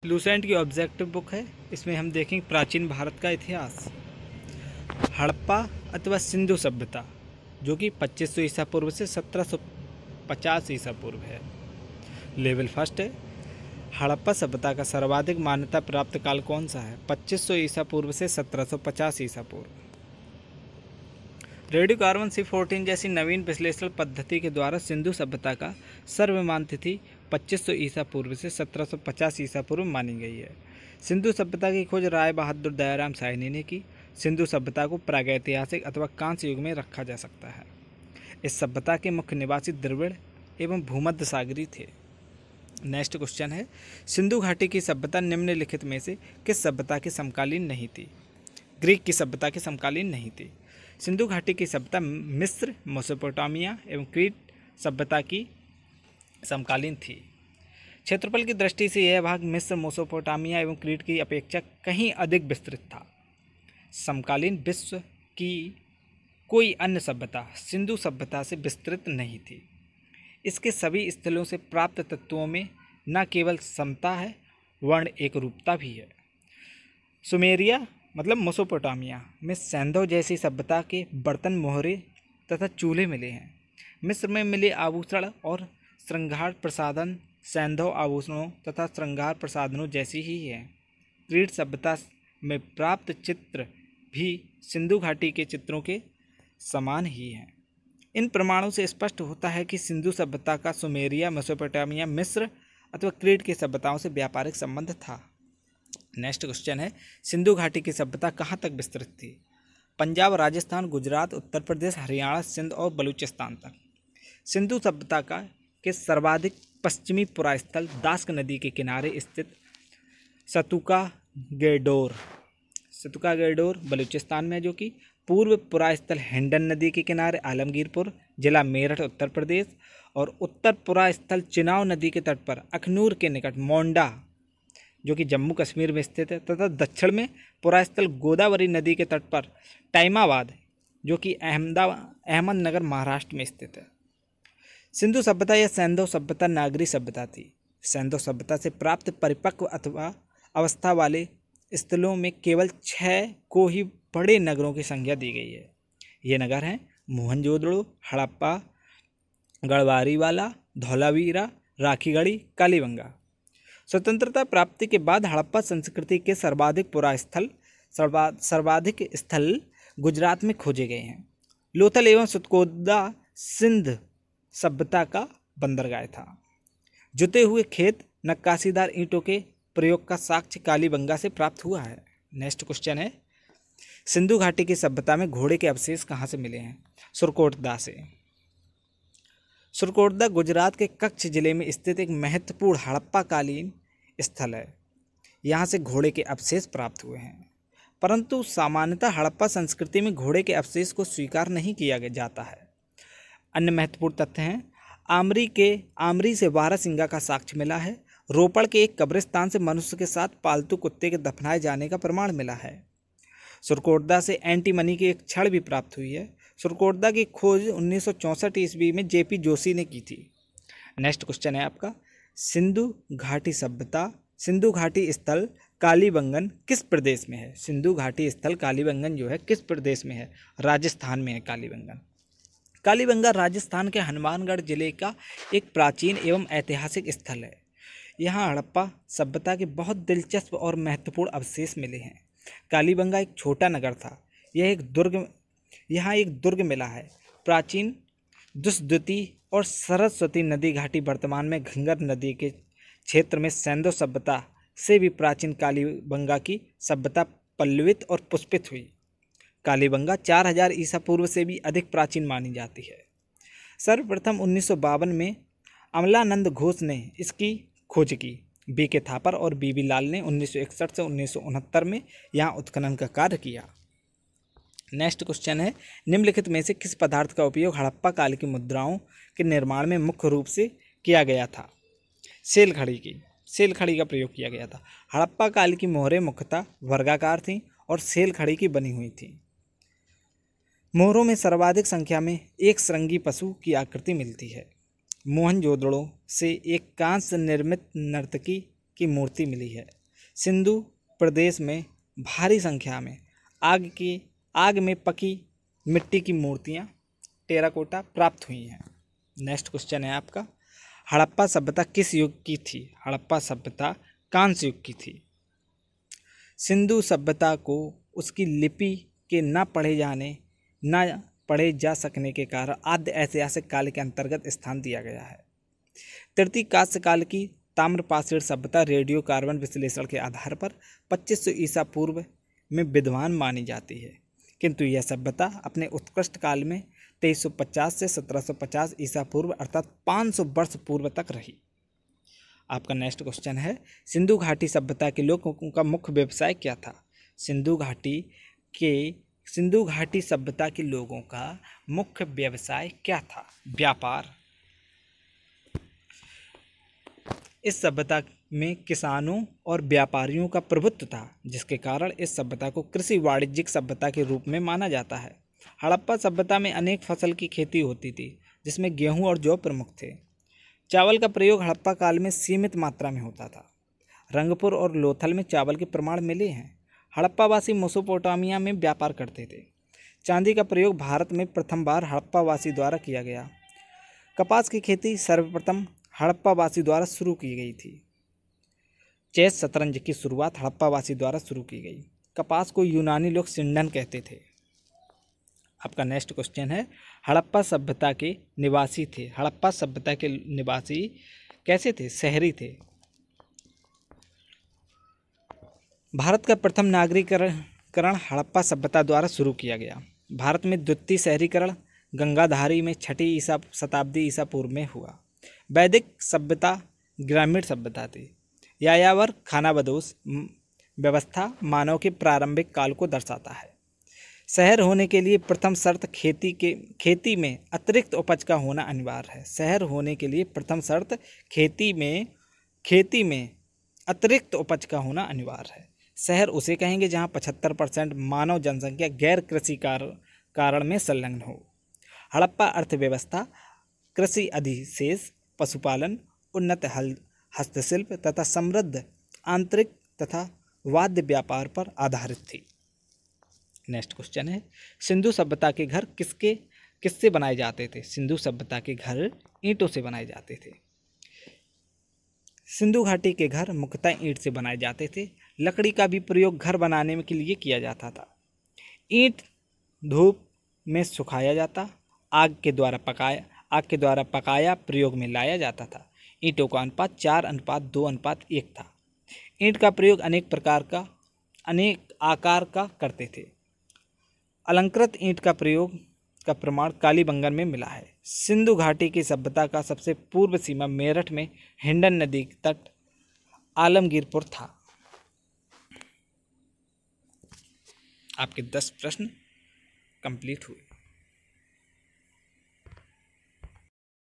Lucent की objective book है। इसमें हम देखेंगे प्राचीन भारत का इतिहास। हड़प्पा अथवा सिंधु सभ्यता जो कि 2500 ईसा पूर्व से 1750 ईसा पूर्व है। लेवल फर्स्ट है। हड़प्पा सभ्यता का सर्वाधिक मान्यता प्राप्त काल कौन सा है? 2500 ईसा पूर्व से 1750 ईसा पूर्व। रेडियोकार्बन C14 जैसी नवीन विश्लेषण पद्धति के द्वारा सिंधु सभ्यता का सर्वमान्य तिथि 2500 ईसा पूर्व से 1750 ईसा पूर्व मानी गई है। सिंधु सभ्यता की खोज राय बहादुर दयाराम साहनी ने की। सिंधु सभ्यता को प्रागैतिहासिक अथवा कांस्य युग में रखा जा सकता है। इस सभ्यता के मुख्य निवासी द्रविड़ एवं भूमध्य सागरी थे। नेक्स्ट क्वेश्चन है, सिंधु घाटी की सभ्यता निम्नलिखित में से किस सभ्यता के समकालीन नहीं थी? ग्रीक की सभ्यता के समकालीन नहीं थी। सिंधु घाटी की सभ्यता मिस्र, मेसोपोटामिया एवं क्रीट सभ्यता की समकालीन थी। क्षेत्रफल की दृष्टि से यह भाग मिस्र, मेसोपोटामिया एवं क्रीट की अपेक्षा कहीं अधिक विस्तृत था। समकालीन विश्व की कोई अन्य सभ्यता सिंधु सभ्यता से विस्तृत नहीं थी। इसके सभी स्थलों से प्राप्त तत्वों में न केवल समता है, वर्ण एक रूपता भी है। सुमेरिया मतलब मेसोपोटामिया में सैंधव जैसी सभ्यता के बर्तन, मोहरे तथा चूल्हे मिले हैं। मिस्र में मिले आभूषण और श्रृंगार प्रसाधन सैंधव आभूषणों तथा श्रृंगार प्रसाधनों जैसी ही है। क्रीट सभ्यता में प्राप्त चित्र भी सिंधु घाटी के चित्रों के समान ही हैं। इन प्रमाणों से स्पष्ट होता है कि सिंधु सभ्यता का सुमेरिया, मेसोपोटामिया, मिस्र अथवा क्रीट की सभ्यताओं से व्यापारिक संबंध था। नेक्स्ट क्वेश्चन है, सिंधु घाटी की सभ्यता कहाँ तक विस्तृत थी? पंजाब, राजस्थान, गुजरात, उत्तर प्रदेश, हरियाणा, सिंध और बलूचिस्तान तक। सिंधु सभ्यता का के सर्वाधिक पश्चिमी पुरास्थल दास्क नदी के किनारे स्थित सतुका गेडोर बलूचिस्तान में, जो कि पूर्व पुरास्थल हिंडन नदी के किनारे आलमगीरपुर जिला मेरठ उत्तर प्रदेश और उत्तर पुरास्थल चिनाव नदी के तट पर अखनूर के निकट मोंडा जो कि जम्मू कश्मीर में स्थित है, तथा दक्षिण में पुरास्थल गोदावरी नदी के तट पर टाइमाबाद जो कि अहमदनगर महाराष्ट्र में स्थित है। सिंधु सभ्यता या सैंधव सभ्यता नागरी सभ्यता थी। सैंधव सभ्यता से प्राप्त परिपक्व अथवा अवस्था वाले स्थलों में केवल 6 को ही बड़े नगरों की संज्ञा दी गई है। ये नगर हैं मोहनजोदड़ो, हड़प्पा, गढ़वारीवाला, धौलावीरा, राखीगढ़ी, कालीबंगा। स्वतंत्रता प्राप्ति के बाद हड़प्पा संस्कृति के सर्वाधिक स्थल गुजरात में खोजे गए हैं। लोथल एवं सुतकोदा सिंध सभ्यता का बंदरगाह था। जुते हुए खेत, नक्काशीदार ईंटों के प्रयोग का साक्ष्य कालीबंगा से प्राप्त हुआ है। नेक्स्ट क्वेश्चन है, सिंधु घाटी की सभ्यता में घोड़े के अवशेष कहाँ से मिले हैं? सुरकोटदा से। सुरकोटदा गुजरात के कच्छ जिले में स्थित एक महत्वपूर्ण हड़प्पा कालीन स्थल है। यहाँ से घोड़े के अवशेष प्राप्त हुए हैं, परंतु सामान्यतः हड़प्पा संस्कृति में घोड़े के अवशेष को स्वीकार नहीं किया जाता है। अन्य महत्वपूर्ण तथ्य हैं, आमरी से बारहसिंगा का साक्ष्य मिला है। रोपड़ के एक कब्रिस्तान से मनुष्य के साथ पालतू कुत्ते के दफनाए जाने का प्रमाण मिला है। सुरकोटदा से एंटीमनी की एक छड़ भी प्राप्त हुई है। सुरकोटदा की खोज 1964 ईस्वी में JP जोशी ने की थी। नेक्स्ट क्वेश्चन है आपका, सिंधु घाटी सभ्यता, सिंधु घाटी स्थल कालीबंगन किस प्रदेश में है? सिंधु घाटी स्थल कालीबंगन जो है किस प्रदेश में है? राजस्थान में है कालीबंगन। कालीबंगा राजस्थान के हनुमानगढ़ जिले का एक प्राचीन एवं ऐतिहासिक स्थल है। यहाँ हड़प्पा सभ्यता के बहुत दिलचस्प और महत्वपूर्ण अवशेष मिले हैं। कालीबंगा एक छोटा नगर था। यहाँ एक दुर्ग मिला है। प्राचीन दुष्द्वती और सरस्वती नदी घाटी वर्तमान में घंगर नदी के क्षेत्र में सैंधव सभ्यता से भी प्राचीन कालीबंगा की सभ्यता पल्लवित और पुष्पित हुई। कालीबंगा 4000 ईसा पूर्व से भी अधिक प्राचीन मानी जाती है। सर्वप्रथम 1952 में अमलानंद घोष ने इसकी खोज की। BK थापर और BB लाल ने 1961 से 1969 में यहाँ उत्खनन का कार्य किया। नेक्स्ट क्वेश्चन है, निम्नलिखित में से किस पदार्थ का उपयोग हड़प्पा काल की मुद्राओं के निर्माण में मुख्य रूप से किया गया था? सेल खड़ी का प्रयोग किया गया था। हड़प्पा काल की मोहरें मुख्यतः वर्गाकार थीं और सेल खड़ी की बनी हुई थीं। मोहरों में सर्वाधिक संख्या में एक श्रृंगी पशु की आकृति मिलती है। मोहनजोदड़ो से एक कांस्य निर्मित नर्तकी की मूर्ति मिली है। सिंधु प्रदेश में भारी संख्या में आग में पकी मिट्टी की मूर्तियां टेराकोटा प्राप्त हुई हैं। नेक्स्ट क्वेश्चन है आपका, हड़प्पा सभ्यता किस युग की थी? हड़प्पा सभ्यता कांस्य युग की थी। सिंधु सभ्यता को उसकी लिपि के न पढ़े जा सकने के कारण आद्य ऐतिहासिक काल के अंतर्गत स्थान दिया गया है। तृतीय कांस्य काल की ताम्रपाषाण सभ्यता रेडियो कार्बन विश्लेषण के आधार पर 2500 ईसा पूर्व में विद्वान मानी जाती है, किंतु यह सभ्यता अपने उत्कृष्ट काल में 2350 से 1750 ईसा पूर्व अर्थात 500 वर्ष पूर्व तक रही। आपका नेक्स्ट क्वेश्चन है, सिंधु घाटी सभ्यता के लोगों का मुख्य व्यवसाय क्या था? सिंधु घाटी सभ्यता के लोगों का मुख्य व्यवसाय क्या था? व्यापार। इस सभ्यता में किसानों और व्यापारियों का प्रभुत्व था, जिसके कारण इस सभ्यता को कृषि वाणिज्यिक सभ्यता के रूप में माना जाता है। हड़प्पा सभ्यता में अनेक फसल की खेती होती थी, जिसमें गेहूं और जौ प्रमुख थे। चावल का प्रयोग हड़प्पा काल में सीमित मात्रा में होता था। रंगपुर और लोथल में चावल के प्रमाण मिले हैं। हड़प्पावासी मेसोपोटामिया में व्यापार करते थे। चांदी का प्रयोग भारत में प्रथम बार हड़प्पावासी द्वारा किया गया। कपास की खेती सर्वप्रथम हड़प्पावासी द्वारा शुरू की गई थी। चेस शतरंज की शुरुआत हड़प्पावासी द्वारा शुरू की गई। कपास को यूनानी लोग सिंडन कहते थे। आपका नेक्स्ट क्वेश्चन है, हड़प्पा सभ्यता के निवासी थे। हड़प्पा सभ्यता के निवासी कैसे थे? शहरी थे। भारत का प्रथम नागरीकरण हड़प्पा सभ्यता द्वारा शुरू किया गया। भारत में द्वितीय शहरीकरण गंगाधारी में 6वीं शताब्दी ईसा पूर्व में हुआ। वैदिक सभ्यता ग्रामीण सभ्यता थी। यायावर खानाबदोश व्यवस्था मानव के प्रारंभिक काल को दर्शाता है। शहर होने के लिए प्रथम शर्त खेती में अतिरिक्त उपज का होना अनिवार्य है। शहर होने के लिए प्रथम शर्त खेती में अतिरिक्त उपज का होना अनिवार्य है। शहर उसे कहेंगे जहां 75% मानव जनसंख्या गैर कृषि कारण में संलग्न हो। हड़प्पा अर्थव्यवस्था कृषि अधिशेष, पशुपालन, उन्नत हस्तशिल्प तथा समृद्ध आंतरिक तथा वाद्य व्यापार पर आधारित थी। नेक्स्ट क्वेश्चन है, सिंधु सभ्यता के घर किससे बनाए जाते थे? सिंधु सभ्यता के घर ईंटों से बनाए जाते थे। सिंधु घाटी के घर मुख्यतः ईंट से बनाए जाते थे। लकड़ी का भी प्रयोग घर बनाने के लिए किया जाता था। ईंट धूप में सुखाया जाता, आग के द्वारा पकाया प्रयोग में लाया जाता था। ईंटों का अनुपात 4:2:1 था। ईंट का प्रयोग अनेक आकार का करते थे। अलंकृत ईंट का प्रयोग का प्रमाण कालीबंगन में मिला है। सिंधु घाटी की सभ्यता का सबसे पूर्व सीमा मेरठ में हिंडन नदी तट आलमगीरपुर था। आपके 10 प्रश्न कंप्लीट हुए।